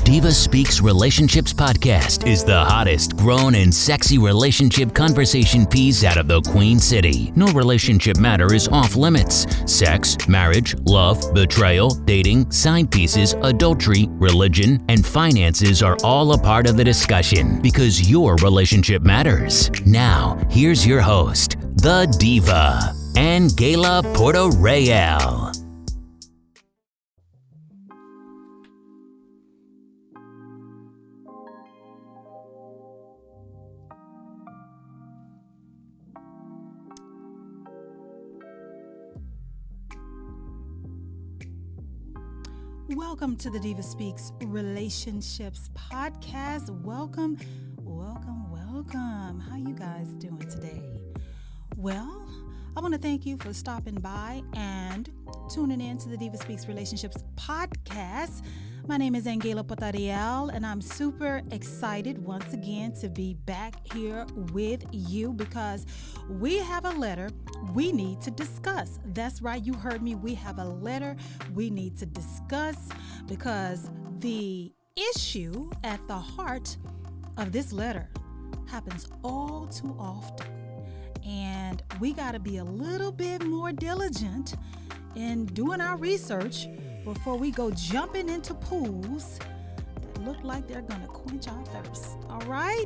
DivaSpeaks Relationships Podcast is the hottest, grown, and sexy relationship conversation piece out of the Queen City. No relationship matter is off limits. Sex, marriage, love, betrayal, dating, side pieces, adultery, religion, and finances are all a part of the discussion because your relationship matters. Now, here's your host, the Diva, Angela Porto Real. Welcome to the DivaSpeaks Relationships Podcast. Welcome. How you guys doing today? Well, I want to thank you for stopping by and tuning in to the DivaSpeaks Relationships Podcast. My name is Angela Porto Real, and I'm super excited once again to be back here with you because we have a letter we need to discuss. That's right, you heard me. We have a letter we need to discuss because the issue at the heart of this letter happens all too often. And we got to be a little bit more diligent in doing our research before we go jumping into pools that look like they're going to quench our thirst. All right?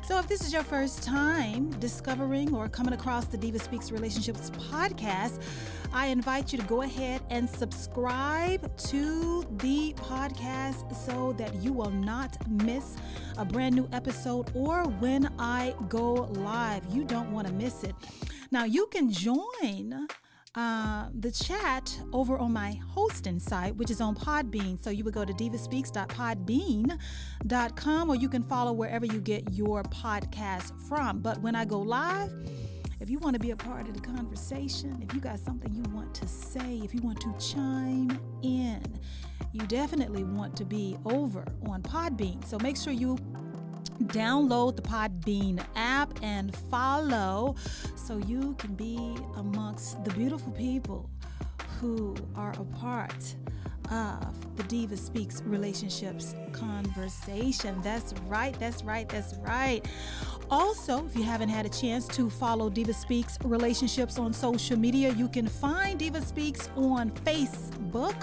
So if this is your first time discovering or coming across the DivaSpeaks Relationships Podcast, I invite you to go ahead and subscribe to the podcast so that you will not miss a brand new episode or when I go live. You don't want to miss it. Now, you can join the chat over on my hosting site, which is on Podbean. So you would go to divaspeaks.podbean.com, or you can follow wherever you get your podcast from. But when I go live, if you want to be a part of the conversation, if you got something you want to say, if you want to chime in, you definitely want to be over on Podbean. So make sure you download the Podbean app and follow so you can be amongst the beautiful people who are a part of the DivaSpeaks Relationships conversation. That's right. Also, if you haven't had a chance to follow DivaSpeaks Relationships on social media, you can find DivaSpeaks on Facebook,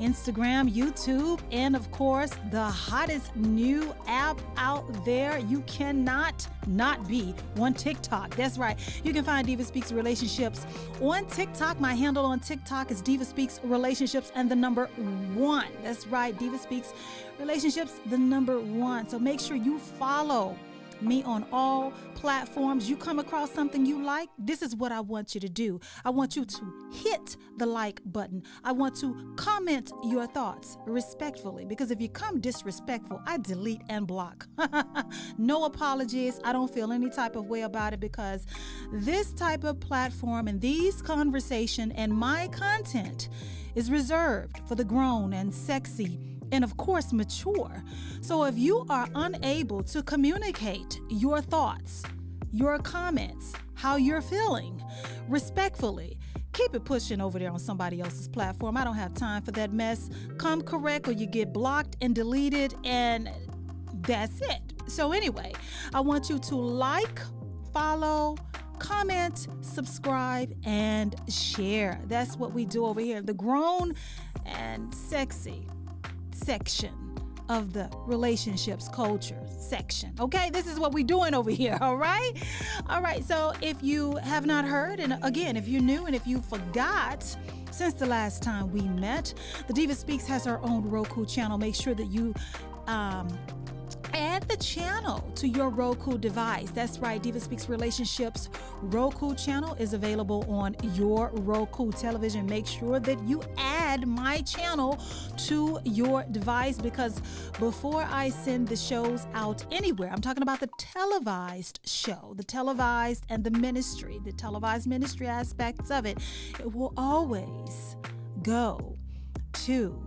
Instagram, YouTube, and of course, the hottest new app out there. You cannot not be on TikTok. That's right. You can find DivaSpeaks Relationships on TikTok. My handle on TikTok is DivaSpeaks Relationships and the number 1. That's right. DivaSpeaks Relationships, the number 1. So make sure you follow me on all platforms. You come across something you like, this is what I want you to do. I want you to hit the like button. I want to comment your thoughts respectfully, because if you come disrespectful, I delete and block. No apologies. I don't feel any type of way about it because this type of platform and these conversation and my content is reserved for the grown and sexy and of course mature. So if you are unable to communicate your thoughts, your comments, how you're feeling respectfully, keep it pushing over there on somebody else's platform. I don't have time for that mess. Come correct or you get blocked and deleted, and that's it. So anyway, I want you to like, follow, comment, subscribe, and share. That's what we do over here. The grown and sexy section of the relationships culture section. Okay, this is what we're doing over here. All right. So if you have not heard, and again, if you're new and if you forgot since the last time we met, the DivaSpeaks has her own Roku channel. Make sure that you add the channel to your Roku device. That's right, DivaSpeaks Relationships Roku channel is available on your Roku television. Make sure that you add my channel to your device, because before I send the shows out anywhere, I'm talking about the televised show, the televised and the ministry, the televised ministry aspects of it, it will always go to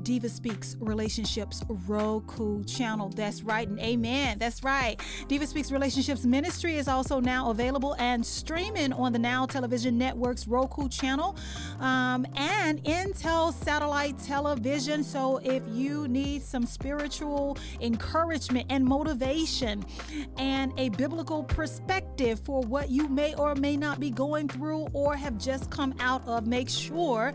DivaSpeaks Relationships Roku channel. That's right, and amen. That's right. DivaSpeaks Relationships Ministry is also now available and streaming on the Now Television Network's Roku channel and INTELSAT television. So if you need some spiritual encouragement and motivation and a biblical perspective for what you may or may not be going through or have just come out of, make sure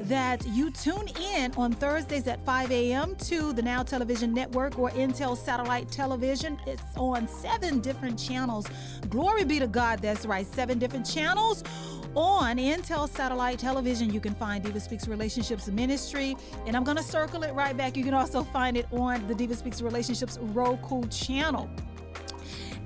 that you tune in on Thursdays at 5 a.m. to the Now Television Network or INTELSAT television. It's on 7 different channels. Glory be to God. That's right. 7 different channels. On INTELSAT television, you can find DivaSpeaks Relationships Ministry, and I'm going to circle it right back. You can also find it on the DivaSpeaks Relationships Roku channel.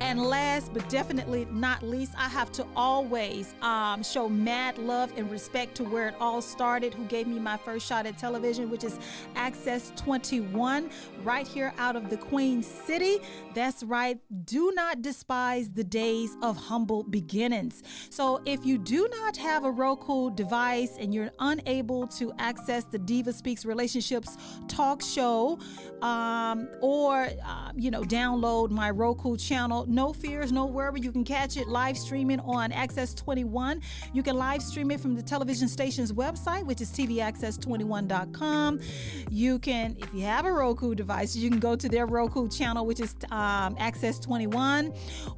And last but definitely not least, I have to always show mad love and respect to where it all started, who gave me my first shot at television, which is Access 21, right here out of the Queen City. That's right. Do not despise the days of humble beginnings. So if you do not have a Roku device and you're unable to access the DivaSpeaks Relationships talk show or download my Roku channel, no fears, no worry. You can catch it live streaming on Access 21. You can live stream it from the television station's website, which is tvaccess21.com. You can, if you have a Roku device, you can go to their Roku channel, which is Access 21.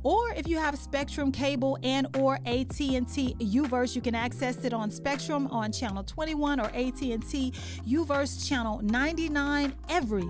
Or if you have Spectrum cable and or AT&T UVERSE, you can access it on Spectrum on channel 21 or AT&T UVERSE channel 99 every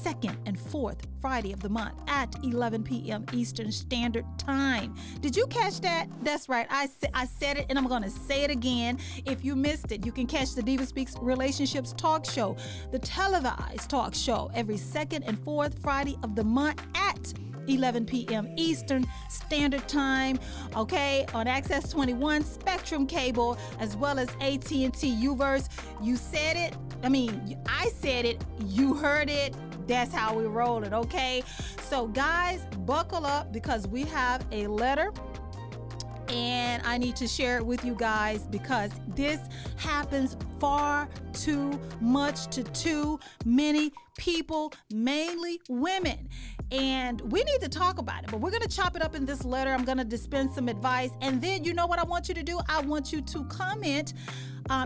second and fourth Friday of the month at 11 p.m. Eastern Standard Time. Did you catch that? That's right. I said it, and I'm going to say it again. If you missed it, you can catch the DivaSpeaks Relationships talk show, the televised talk show, every second and fourth Friday of the month at 11 p.m. Eastern Standard Time, okay, on Access 21, Spectrum Cable, as well as AT&T UVERSE. You said it. I said it. You heard it. That's how we roll it, okay? So, guys, buckle up because we have a letter, and I need to share it with you guys because this happens far too much to too many people, mainly women. And we need to talk about it, but we're going to chop it up in this letter. I'm going to dispense some advice. And then you know what I want you to do? I want you to comment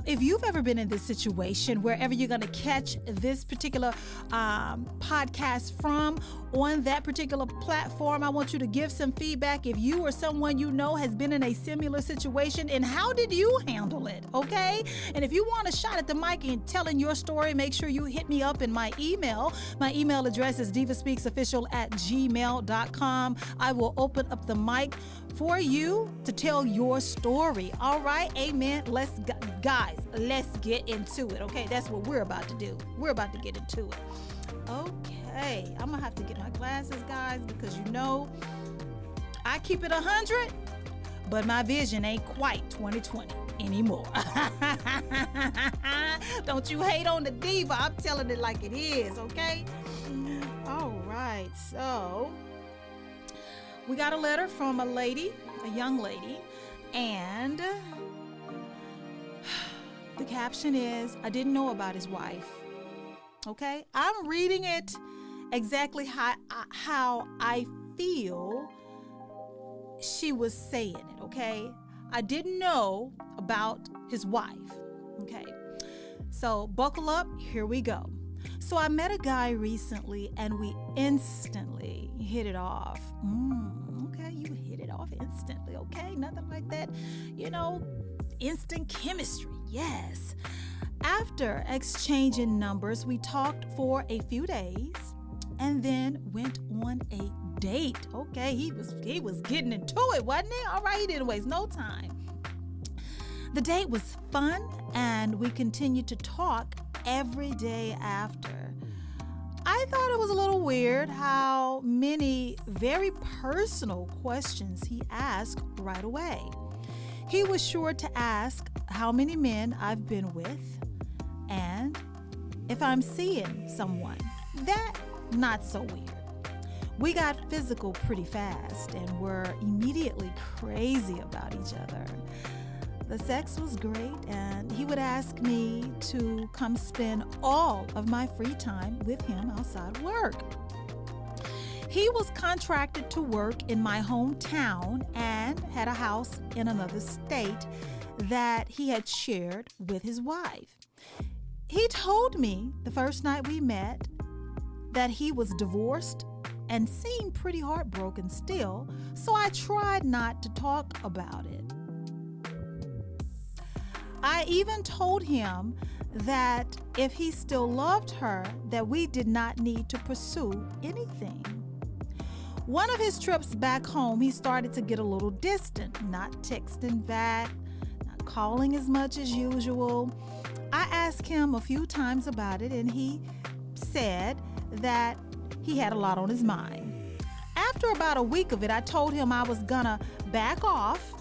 if you've ever been in this situation, wherever you're going to catch this particular podcast from on that particular platform. I want you to give some feedback if you or someone you know has been in a similar situation, and how did you handle it, okay? And if you want a shot at the mic and telling your story, make sure you hit me up in my email. My email address is divaspeaksofficial@gmail.com. I will open up the mic for you to tell your story. All right, amen. Guys, let's get into it, okay? That's what we're about to do. We're about to get into it. Okay, I'm gonna have to get my glasses, guys, because I keep it 100, but my vision ain't quite 20/20 anymore. Don't you hate on the diva. I'm telling it like it is, okay? All right, so we got a letter from a young lady, and the caption is, I didn't know about his wife. Okay? I'm reading it exactly how I feel she was saying it, okay? I didn't know about his wife, okay? So buckle up, here we go. So I met a guy recently and we instantly hit it off. Okay, you hit it off instantly, okay? Nothing like that, instant chemistry, yes. After exchanging numbers, we talked for a few days and then went on a date. Okay, he was getting into it, wasn't he? All right, he didn't waste no time. The date was fun and we continued to talk every day after. I thought it was a little weird how many very personal questions he asked right away. He was sure to ask how many men I've been with and if I'm seeing someone. That, not so weird. We got physical pretty fast and were immediately crazy about each other. The sex was great, and he would ask me to come spend all of my free time with him outside of work. He was contracted to work in my hometown and had a house in another state that he had shared with his wife. He told me the first night we met that he was divorced and seemed pretty heartbroken still, so I tried not to talk about it. I even told him that if he still loved her, that we did not need to pursue anything. One of his trips back home, he started to get a little distant, not texting back, not calling as much as usual. I asked him a few times about it, and he said that he had a lot on his mind. After about a week of it, I told him I was gonna back off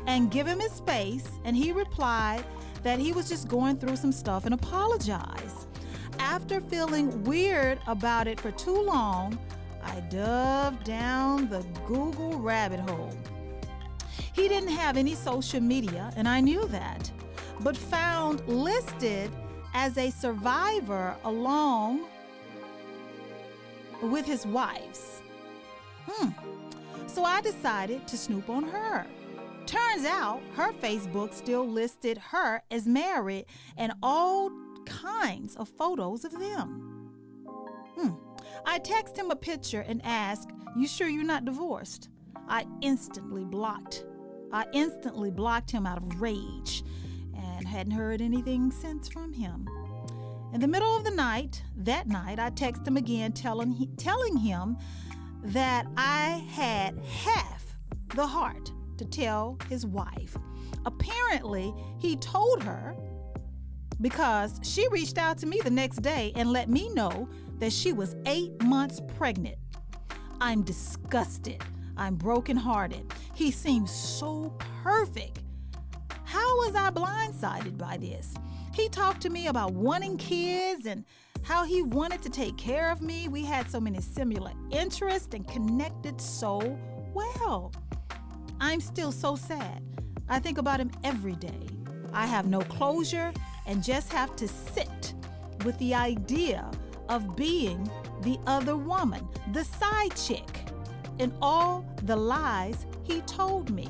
and give him his space, and he replied that he was just going through some stuff and apologized. After feeling weird about it for too long, I dove down the Google rabbit hole. He didn't have any social media, and I knew that, but found listed as a survivor along with his wife's. So I decided to snoop on her. Turns out her Facebook still listed her as married and all kinds of photos of them. I text him a picture and ask, "You sure you're not divorced?" I instantly blocked him out of rage and hadn't heard anything since from him. In the middle of the night, I text him again telling him that I had half the heart to tell his wife. Apparently, he told her because she reached out to me the next day and let me know that she was 8 months pregnant. I'm disgusted. I'm brokenhearted. He seems so perfect. How was I blindsided by this? He talked to me about wanting kids and how he wanted to take care of me. We had so many similar interests and connected so well. I'm still so sad. I think about him every day. I have no closure and just have to sit with the idea of being the other woman, the side chick, and all the lies he told me.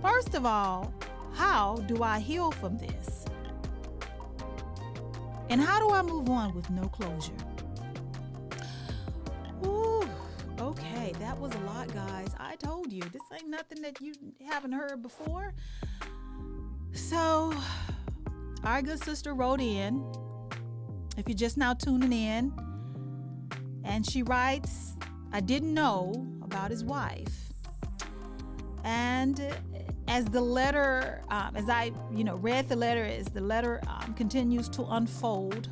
First of all, how do I heal from this? And how do I move on with no closure? Ooh, okay, that was a lot, guys. I told you, this ain't nothing that you haven't heard before. So, our good sister wrote in, if you're just now tuning in, and she writes, "I didn't know about his wife." And as the letter, as I read the letter, as the letter continues to unfold,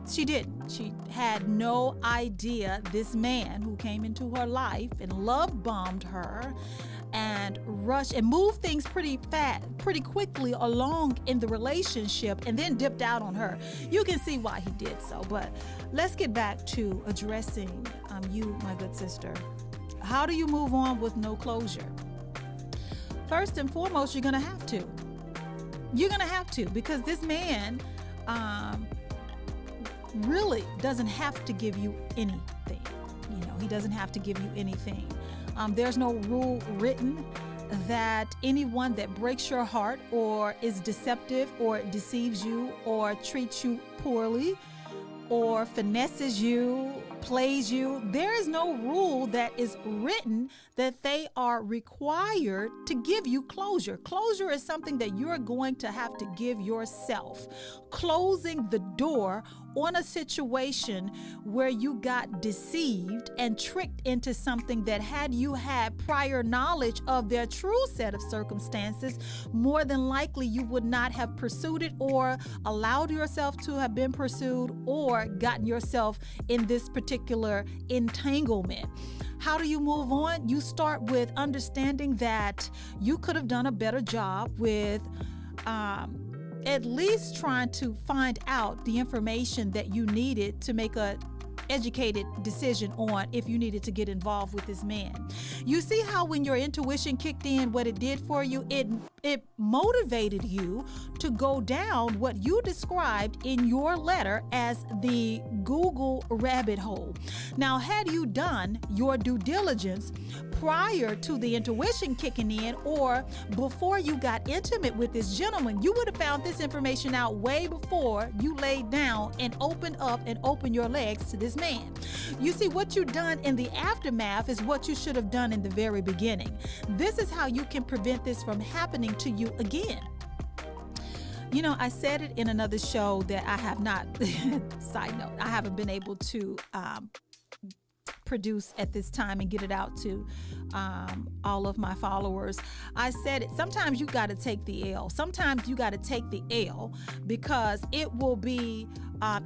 she didn't. She had no idea this man who came into her life and love bombed her and rushed and moved things pretty quickly along in the relationship and then dipped out on her. You can see why he did so, but let's get back to addressing you, my good sister. How do you move on with no closure? First and foremost, you're going to have to. You're going to have to, because this man really doesn't have to give you anything. He doesn't have to give you anything. There's no rule written that anyone that breaks your heart or is deceptive or deceives you or treats you poorly or finesses you, plays you, there is no rule that is written that they are required to give you closure. Closure is something that you're going to have to give yourself. Closing the door on a situation where you got deceived and tricked into something that, had you had prior knowledge of their true set of circumstances, more than likely you would not have pursued it or allowed yourself to have been pursued or gotten yourself in this particular entanglement. How do you move on? You start with understanding that you could have done a better job with at least trying to find out the information that you needed to make a educated decision on if you needed to get involved with this man. You see how when your intuition kicked in, what it did for you, it motivated you to go down what you described in your letter as the Google rabbit hole. Now, had you done your due diligence prior to the intuition kicking in, or before you got intimate with this gentleman, you would have found this information out way before you laid down and opened up and opened your legs to this man. You see, what you done in the aftermath is what you should have done in the very beginning. This is how you can prevent this from happening to you again. You know, I said it in another show that I have not, side note, I haven't been able to produce at this time and get it out to all of my followers. I said it, sometimes you got to take the L. Sometimes you got to take the L because it will be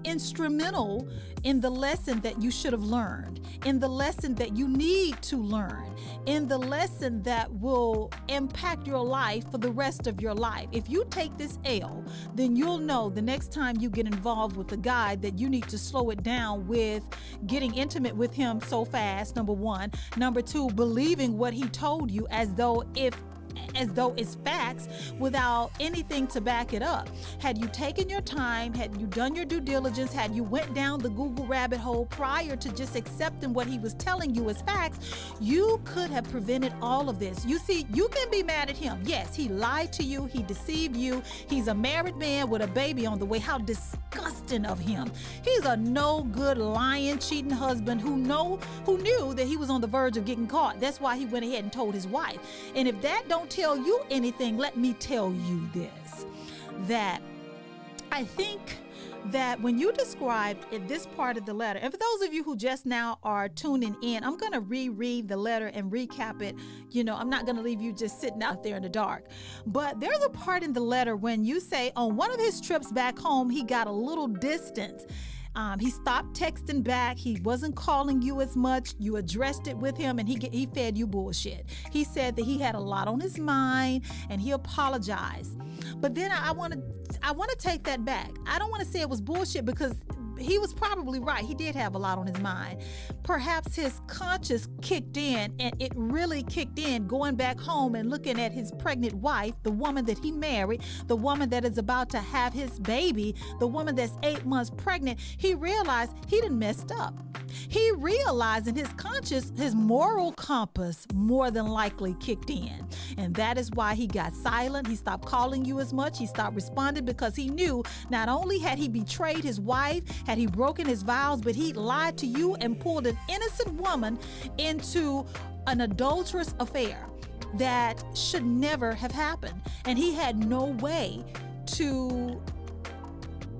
instrumental in the lesson that you should have learned, in the lesson that you need to learn, in the lesson that will impact your life for the rest of your life. If you take this L, then you'll know the next time you get involved with a guy that you need to slow it down with getting intimate with him so fast, number one. Number two, believing what he told you as though it's facts without anything to back it up. Had you taken your time, had you done your due diligence, had you went down the Google rabbit hole prior to just accepting what he was telling you as facts, you could have prevented all of this. You see, you can be mad at him. Yes, he lied to you. He deceived you. He's a married man with a baby on the way. How disgusting of him. He's a no good, lying, cheating husband who knew that he was on the verge of getting caught. That's why he went ahead and told his wife. And if that don't tell you anything, let me tell you this, that I think that when you described in this part of the letter, and for those of you who just now are tuning in, I'm going to reread the letter and recap it. You know, I'm not going to leave you just sitting out there in the dark. But there's a part in the letter when you say on one of his trips back home, he got a little distance. He stopped texting back. He wasn't calling you as much. You addressed it with him and he fed you bullshit. He said that he had a lot on his mind and he apologized. But then I want to take that back. I don't want to say it was bullshit because he was probably right. He did have a lot on his mind. Perhaps his conscience kicked in, and it really kicked in going back home and looking at his pregnant wife, the woman that he married, the woman that is about to have his baby, the woman that's 8 months pregnant. He realized he done messed up. He realized in his conscience, his moral compass more than likely kicked in. And that is why he got silent. He stopped calling you as much. He stopped responding because he knew not only had he betrayed his wife, had he broken his vows, but he lied to you and pulled an innocent woman into an adulterous affair that should never have happened. And he had no way to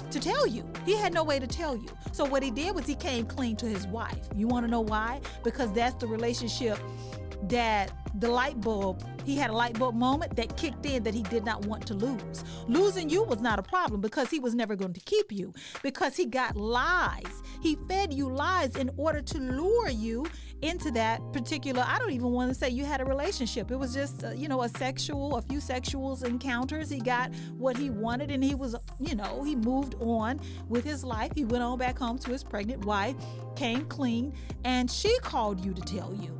tell you. He had no way to tell you. So what he did was he came clean to his wife. You want to know why? Because that's the relationship that he had a light bulb moment that kicked in that he did not want to lose. Losing you was not a problem because he was never going to keep you, because he got lies. He fed you lies in order to lure you into that particular, I don't even want to say you had a relationship. It was just, a few sexual encounters. He got what he wanted and he was, he moved on with his life. He went on back home to his pregnant wife, came clean, and she called you to tell you.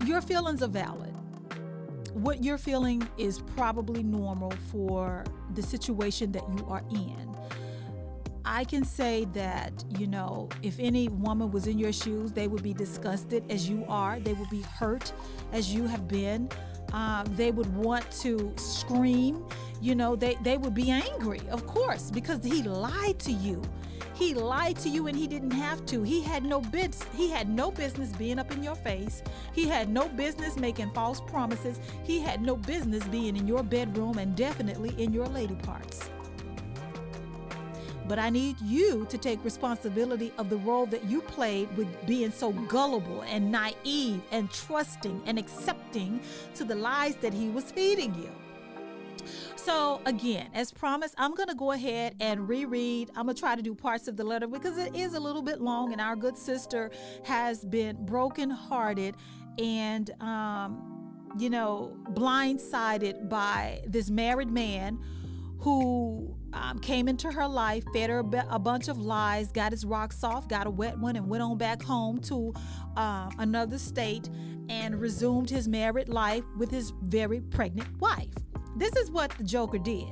Your feelings are valid. What you're feeling is probably normal for the situation that you are in. I can say that, if any woman was in your shoes, they would be disgusted as you are. They would be hurt as you have been. They would want to scream. They would be angry, of course, because he lied to you. He lied to you and he didn't have to. He had no business being up in your face. He had no business making false promises. He had no business being in your bedroom and definitely in your lady parts. But I need you to take responsibility of the role that you played with being so gullible and naive and trusting and accepting to the lies that he was feeding you. So again, as promised, I'm going to go ahead and reread. I'm going to try to do parts of the letter because it is a little bit long and our good sister has been brokenhearted and, blindsided by this married man who came into her life, fed her a bunch of lies, got his rocks off, got a wet one, and went on back home to another state and resumed his married life with his very pregnant wife. This is what the Joker did.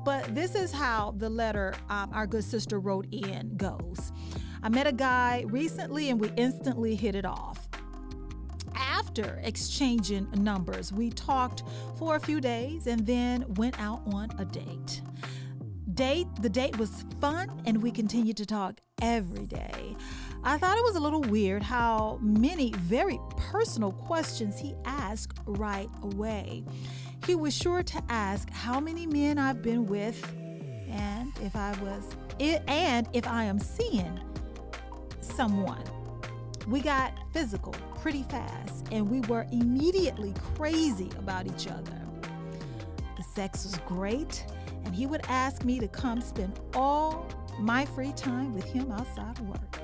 But this is how the letter our good sister wrote in goes. I met a guy recently and we instantly hit it off. After exchanging numbers, we talked for a few days and then went out on a date. The date was fun and we continued to talk every day. I thought it was a little weird how many very personal questions he asked right away. He was sure to ask how many men I've been with and if I am seeing someone. We got physical pretty fast and we were immediately crazy about each other. The sex was great and he would ask me to come spend all my free time with him outside of work.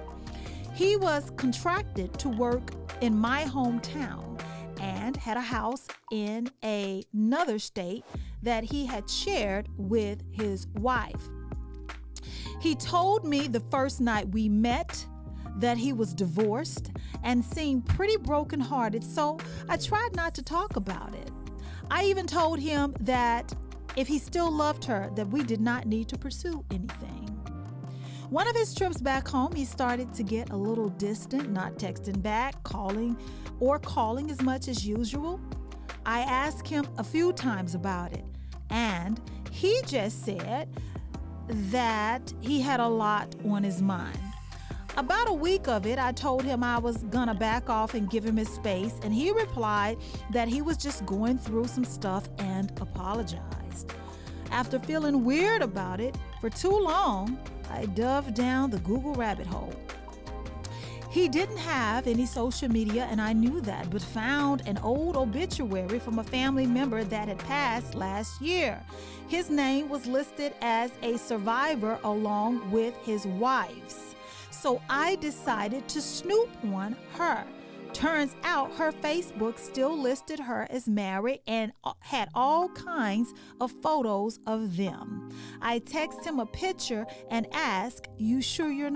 He was contracted to work in my hometown and had a house in another state that he had shared with his wife. He told me the first night we met that he was divorced and seemed pretty brokenhearted, so I tried not to talk about it. I even told him that if he still loved her, that we did not need to pursue anything. One of his trips back home, he started to get a little distant, not texting back, calling as much as usual. I asked him a few times about it, and he just said that he had a lot on his mind. About a week of it, I told him I was gonna back off and give him his space, and he replied that he was just going through some stuff and apologized. After feeling weird about it for too long, I dove down the Google rabbit hole. He didn't have any social media, and I knew that, but found an old obituary from a family member that had passed last year. His name was listed as a survivor along with his wife's. So I decided to snoop on her. Turns out her Facebook still listed her as married and had all kinds of photos of them. I text him a picture and ask, you sure you're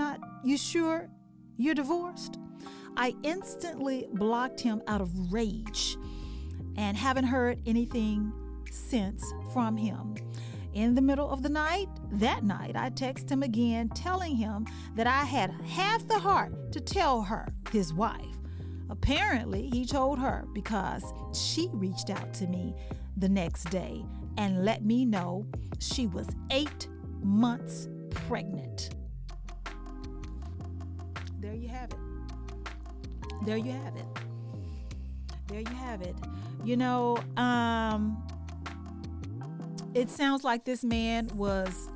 divorced? I instantly blocked him out of rage and haven't heard anything since from him. In the middle of the night, I text him again, telling him that I had half the heart to tell her, his wife. Apparently, he told her because she reached out to me the next day and let me know she was 8 months pregnant. There you have it. There you have it. There you have it. You know, it sounds like this man was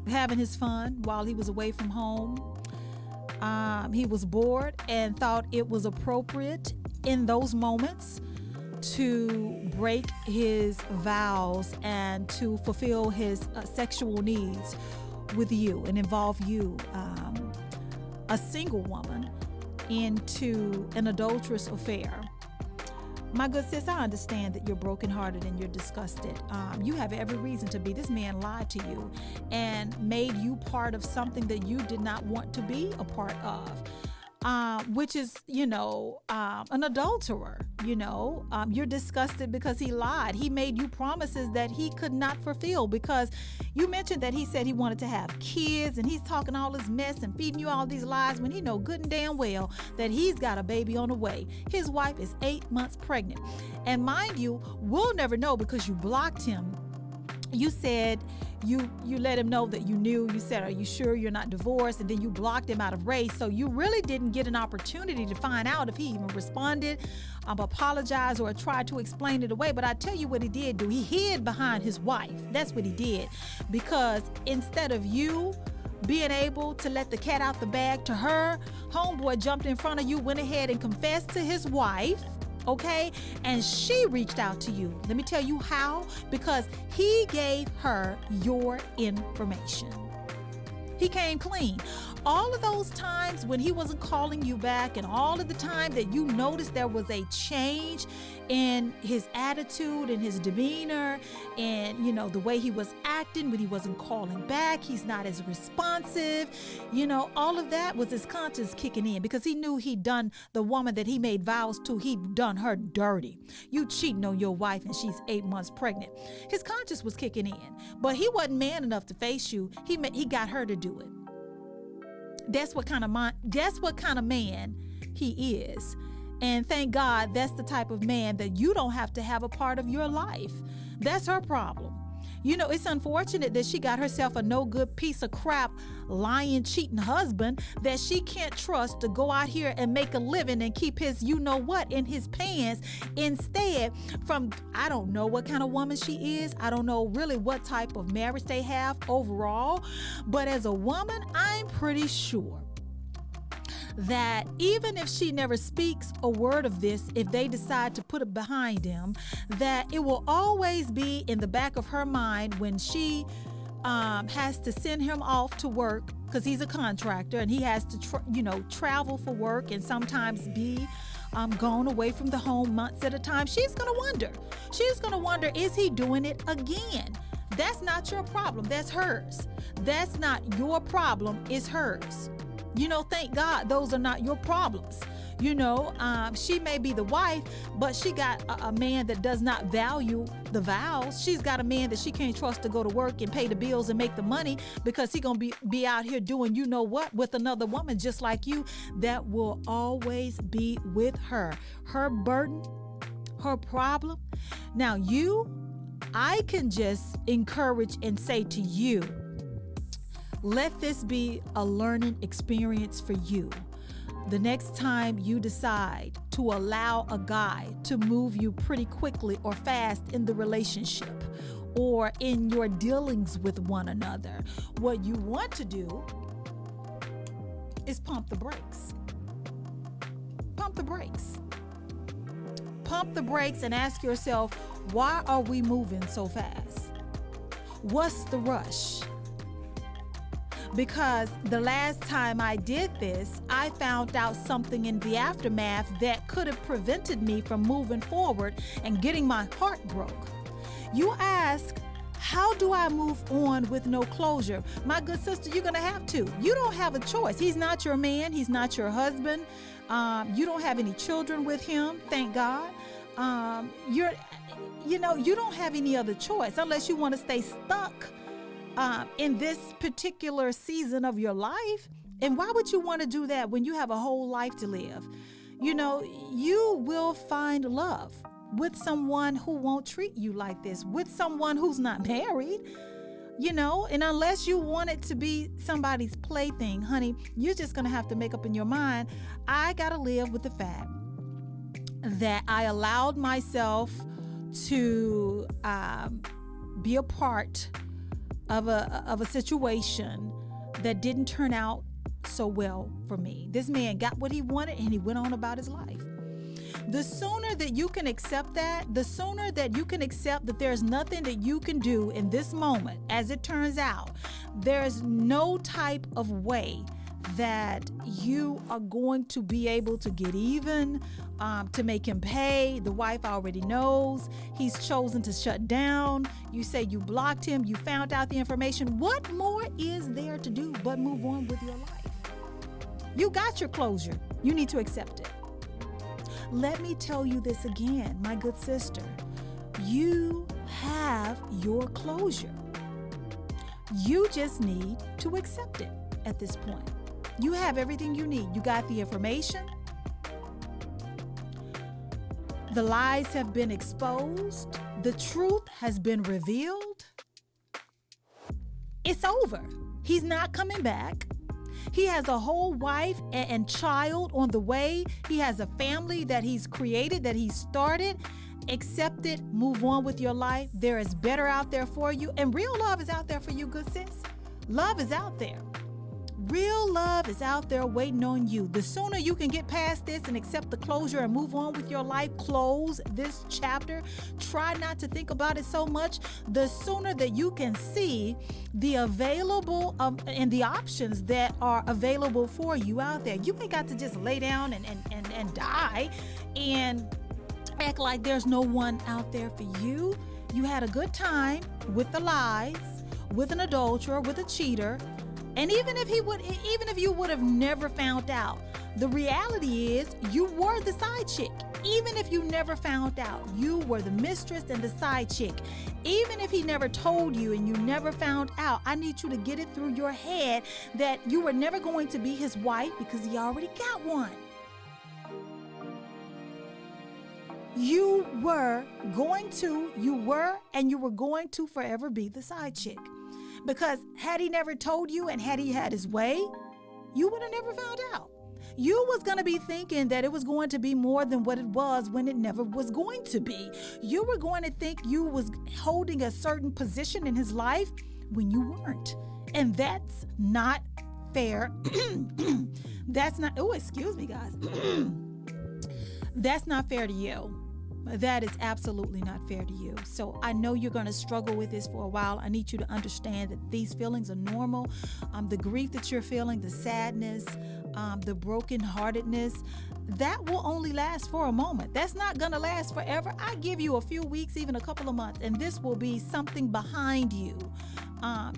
having his fun while he was away from home. He was bored and thought it was appropriate in those moments to break his vows and to fulfill his sexual needs with you and involve you, a single woman, into an adulterous affair. My good sis, I understand that you're brokenhearted and you're disgusted. You have every reason to be. This man lied to you and made you part of something that you did not want to be a part of, which is, an adulterer. You're disgusted because he lied. He made you promises that he could not fulfill because you mentioned that he said he wanted to have kids and he's talking all this mess and feeding you all these lies when he know good and damn well that he's got a baby on the way. His wife is 8 months pregnant. And mind you, we'll never know because you blocked him. You said you let him know that you knew. You said, are you sure you're not divorced? And then you blocked him out of race. So you really didn't get an opportunity to find out if he even responded, apologized, or tried to explain it away. But I tell you what he did do. He hid behind his wife. That's what he did. Because instead of you being able to let the cat out the bag to her, homeboy jumped in front of you, went ahead and confessed to his wife. Okay? And she reached out to you. Let me tell you how. Because he gave her your information. He came clean. All of those times when he wasn't calling you back, and all of the time that you noticed there was a change in his attitude and his demeanor and, the way he was acting when he wasn't calling back, he's not as responsive, all of that was his conscience kicking in, because he knew he'd done the woman that he made vows to, he'd done her dirty. You cheating on your wife and she's 8 months pregnant. His conscience was kicking in, but he wasn't man enough to face you. He got her to do it. That's what kind of man he is. And thank God that's the type of man that you don't have to have a part of your life. That's her problem. It's unfortunate that she got herself a no good piece of crap, lying, cheating husband that she can't trust to go out here and make a living and keep his you-know-what in his pants instead from, I don't know what kind of woman she is. I don't know really what type of marriage they have overall. But as a woman, I'm pretty sure that even if she never speaks a word of this, if they decide to put it behind him, that it will always be in the back of her mind when she has to send him off to work, because he's a contractor and he has to travel for work and sometimes be gone away from the home months at a time. She's going to wonder, is he doing it again? That's not your problem. That's hers. That's not your problem. It's hers. Thank God those are not your problems. She may be the wife, but she got a man that does not value the vows. She's got a man that she can't trust to go to work and pay the bills and make the money, because he's going to be out here doing what with another woman just like you. That will always be with her. Her burden, her problem. Now I can just encourage and say to you, let this be a learning experience for you. The next time you decide to allow a guy to move you pretty quickly or fast in the relationship or in your dealings with one another, what you want to do is pump the brakes. Pump the brakes. Pump the brakes and ask yourself, why are we moving so fast? What's the rush? Because the last time I did this, I found out something in the aftermath that could have prevented me from moving forward and getting my heart broke. You ask, how do I move on with no closure? My good sister, you're going to have to. You don't have a choice. He's not your man. He's not your husband. You don't have any children with him, thank God. You don't have any other choice unless you want to stay stuck in this particular season of your life. And why would you want to do that when you have a whole life to live? You will find love with someone who won't treat you like this, with someone who's not married, and unless you want it to be somebody's plaything, honey, you're just going to have to make up in your mind, I got to live with the fact that I allowed myself to be a part of a situation that didn't turn out so well for me. This man got what he wanted and he went on about his life. The sooner that you can accept that, the sooner that you can accept that there's nothing that you can do in this moment, as it turns out, there's no type of way that you are going to be able to get even, to make him pay. The wife already knows. He's chosen to shut down. You say you blocked him. You found out the information. What more is there to do but move on with your life? You got your closure. You need to accept it. Let me tell you this again, my good sister. You have your closure. You just need to accept it at this point. You have everything you need. You got the information. The lies have been exposed. The truth has been revealed. It's over. He's not coming back. He has a whole wife and child on the way. He has a family that he's created, that he started. Accept it. Move on with your life. There is better out there for you. And real love is out there for you, good sis. Love is out there. Real love is out there waiting on you. The sooner you can get past this and accept the closure and move on with your life, close this chapter, try not to think about it so much, the sooner that you can see the available and the options that are available for you out there. You ain't got to just lay down and die and act like there's no one out there for you. You had a good time with the lies, with an adulterer, with a cheater. And even if you would have never found out, the reality is you were the side chick. Even if you never found out, you were the mistress and the side chick. Even if he never told you and you never found out, I need you to get it through your head that you were never going to be his wife because he already got one. You were going to forever be the side chick. Because had he never told you and had he had his way, you would have never found out. You was going to be thinking that it was going to be more than what it was when it never was going to be. You were going to think you was holding a certain position in his life when you weren't. And that's not fair. Excuse me, guys. That's not fair to you. That is absolutely not fair to you. So I know you're going to struggle with this for a while. I need you to understand that these feelings are normal. The grief that you're feeling, the sadness, the brokenheartedness, that will only last for a moment. That's not going to last forever. I give you a few weeks, even a couple of months, and this will be something behind you.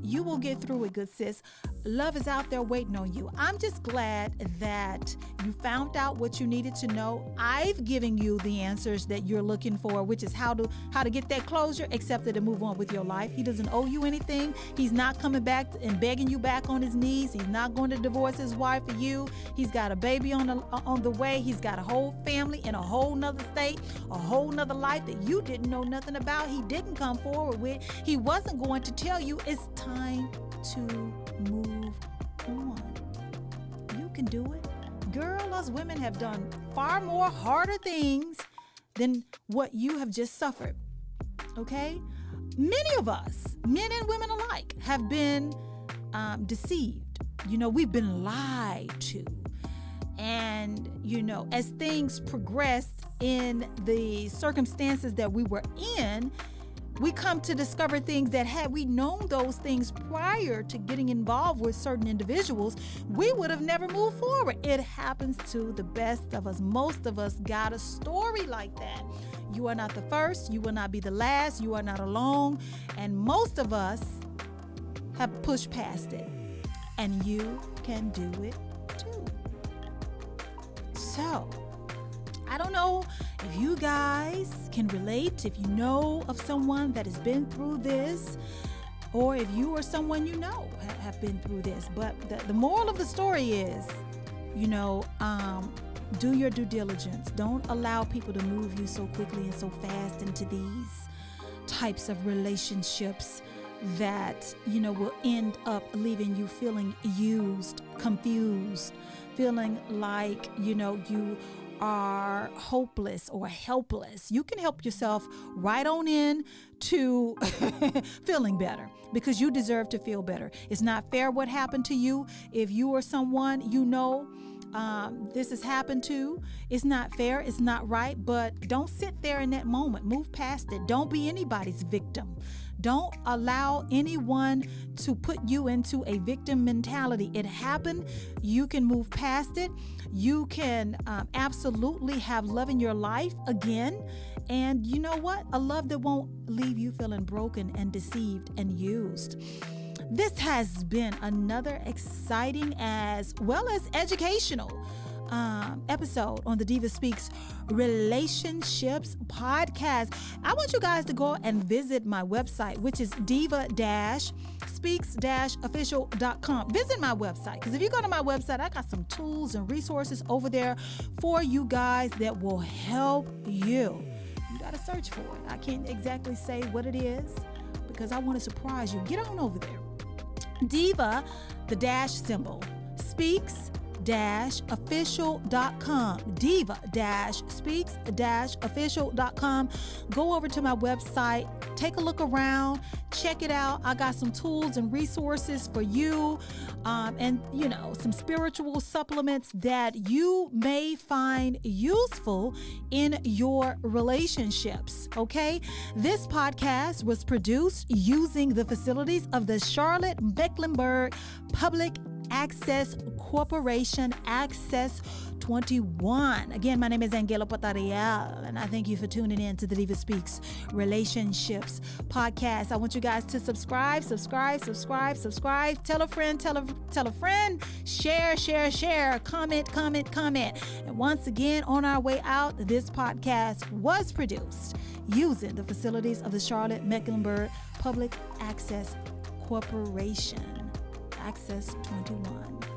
You will get through it, good sis. Love is out there waiting on you. I'm just glad that you found out what you needed to know. I've given you the answers that you're looking for, which is how to get that closure, accept it, and move on with your life. He doesn't owe you anything. He's not coming back and begging you back on his knees. He's not going to divorce his wife for you. He's got a baby on the way. He's got a whole family in a whole nother state, a whole nother life that you didn't know nothing about. He didn't come forward with. He wasn't going to tell you it's time to move on. You can do it. Girl, us women have done far more harder things than what you have just suffered. Okay? Many of us, men and women alike, have been deceived. We've been lied to. And, as things progressed in the circumstances that we were in, we come to discover things that had we known those things prior to getting involved with certain individuals, we would have never moved forward. It happens to the best of us. Most of us got a story like that. You are not the first. You will not be the last. You are not alone. And most of us have pushed past it. And you can do it too. So, I don't know if you guys can relate, if you know of someone that has been through this, or if you or someone you know have been through this. But the moral of the story is, do your due diligence. Don't allow people to move you so quickly and so fast into these types of relationships that, will end up leaving you feeling used, confused, feeling like, you are hopeless or helpless. You can help yourself right on in to feeling better because you deserve to feel better. It's not fair what happened to you. If you or someone this has happened to, it's not fair, it's not right, but don't sit there in that moment. Move past it. Don't be anybody's victim. Don't allow anyone to put you into a victim mentality. It happened. You can move past it. You can absolutely have love in your life again. And you know what? A love that won't leave you feeling broken and deceived and used. This has been another exciting as well as educational episode on the DivaSpeaks Relationships Podcast. I want you guys to go and visit my website, which is diva-speaks-official.com. Visit my website, because if you go to my website, I got some tools and resources over there for you guys that will help you. You got to search for it. I can't exactly say what it is because I want to surprise you. Get on over there. Diva, the dash symbol, speaks diva-official.com, diva-speaks-official.com. Go over to my website, take a look around, check it out. I got some tools and resources for you, and some spiritual supplements that you may find useful in your relationships. Okay, this podcast was produced using the facilities of the Charlotte-Mecklenburg Public Access Corporation, Access 21. Again, my name is Angela Patariel, and I thank you for tuning in to the DivaSpeaks Relationships Podcast. I want you guys to subscribe. Tell a friend, share, comment. And once again, on our way out, this podcast was produced using the facilities of the Charlotte-Mecklenburg Public Access Corporation, Access 21.